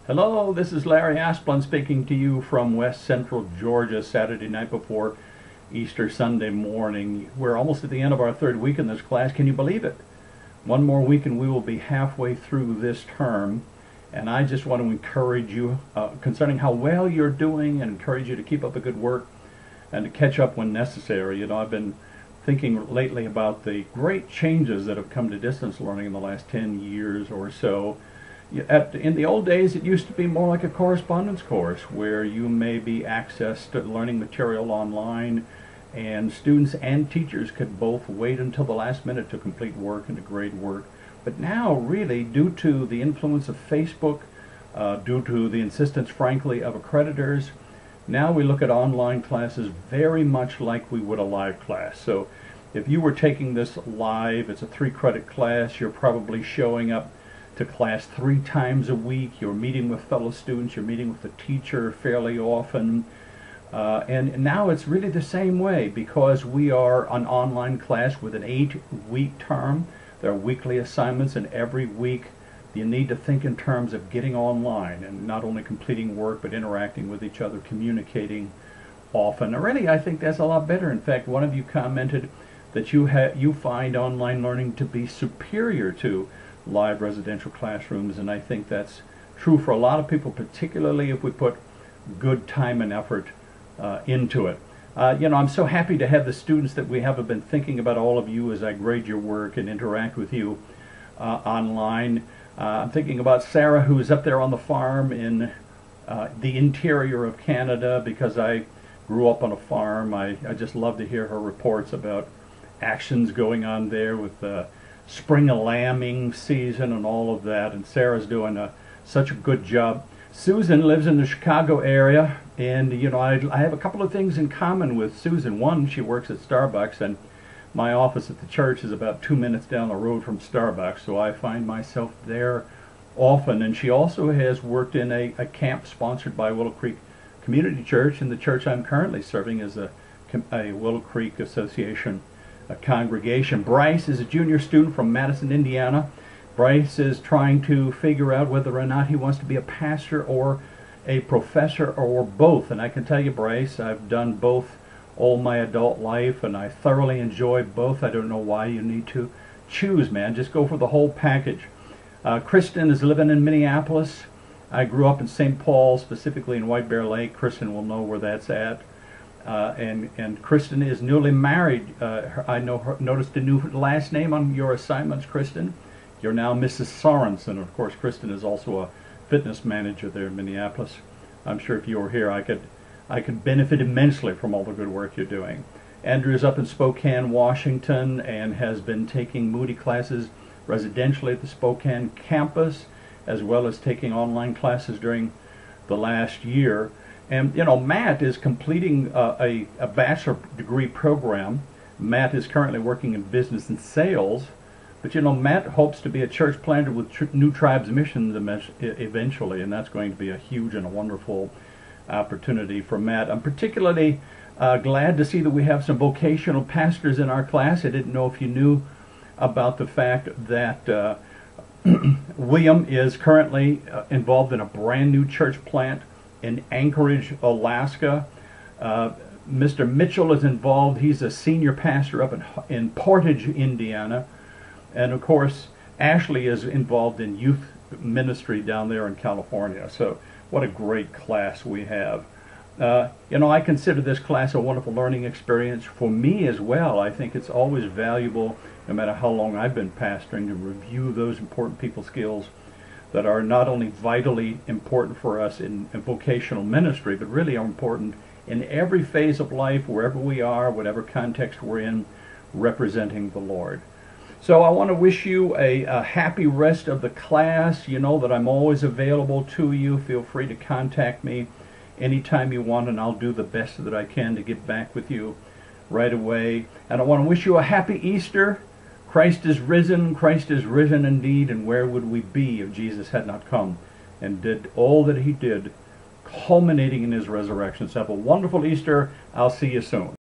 Hello, this is Larry Asplund speaking to you from West Central Georgia, Saturday night before Easter Sunday morning. We're almost at the end of our third week in this class. Can you believe it? One more week and we will be halfway through this term. And I just want to encourage you concerning how well you're doing and encourage you to keep up the good work and to catch up when necessary. You know, I've been thinking lately about the great changes that have come to distance learning in the last 10 years or so. In the old days, it used to be more like a correspondence course where you may be accessed to learning material online, and students and teachers could both wait until the last minute to complete work and to grade work. But now, really, due to the influence of Facebook, due to the insistence, frankly, of accreditors, now we look at online classes very much like we would a live class. So if you were taking this live, it's a 3-credit class, you're probably showing up to class 3 times a week. You're meeting with fellow students, you're meeting with the teacher fairly often. And now it's really the same way because we are an online class with an 8-week term. There are weekly assignments, and every week you need to think in terms of getting online and not only completing work but interacting with each other, communicating often. And really, I think that's a lot better. In fact, one of you commented that you find online learning to be superior to live residential classrooms, and I think that's true for a lot of people, particularly if we put good time and effort into it. You know, I'm so happy to have the students that we have. I've been thinking about all of you as I grade your work and interact with you online. I'm thinking about Sarah, who is up there on the farm in the interior of Canada, because I grew up on a farm. I just love to hear her reports about actions going on there with spring lambing season and all of that, and Sarah's doing such a good job. Susan lives in the Chicago area, and you know, I have a couple of things in common with Susan. One, she works at Starbucks, and my office at the church is about 2 minutes down the road from Starbucks, so I find myself there often. And she also has worked in a camp sponsored by Willow Creek Community Church, and the church I'm currently serving is a Willow Creek Association congregation. Bryce is a junior student from Madison, Indiana. Bryce is trying to figure out whether or not he wants to be a pastor or a professor or both. And I can tell you, Bryce, I've done both all my adult life, and I thoroughly enjoy both. I don't know why you need to choose, man. Just go for the whole package. Kristen is living in Minneapolis. I grew up in St. Paul, specifically in White Bear Lake. Kristen will know where that's at. And Kristen is newly married. I noticed a new last name on your assignments, Kristen. You're now Mrs. Sorensen. Of course, Kristen is also a fitness manager there in Minneapolis. I'm sure if you were here, I could benefit immensely from all the good work you're doing. Andrew's up in Spokane, Washington, and has been taking Moody classes residentially at the Spokane campus, as well as taking online classes during the last year. And you know, Matt is completing a bachelor degree program. Matt is currently working in business and sales, but you know, Matt hopes to be a church planter with New Tribes Missions eventually, and that's going to be a huge and a wonderful opportunity for Matt. I'm particularly glad to see that we have some vocational pastors in our class. I didn't know if you knew about the fact that William is currently involved in a brand new church plant in Anchorage, Alaska. Mr. Mitchell is involved. He's a senior pastor up in Portage, Indiana. And of course, Ashley is involved in youth ministry down there in California. So what a great class we have. You know, I consider this class a wonderful learning experience for me as well. I think it's always valuable, no matter how long I've been pastoring, to review those important people skills that are not only vitally important for us in vocational ministry, but really are important in every phase of life, wherever we are, whatever context we're in, representing the Lord. So I want to wish you a happy rest of the class. You know that I'm always available to you. Feel free to contact me anytime you want, and I'll do the best that I can to get back with you right away. And I want to wish you a happy Easter. Christ is risen indeed, and where would we be if Jesus had not come and did all that he did, culminating in his resurrection? So have a wonderful Easter. I'll see you soon.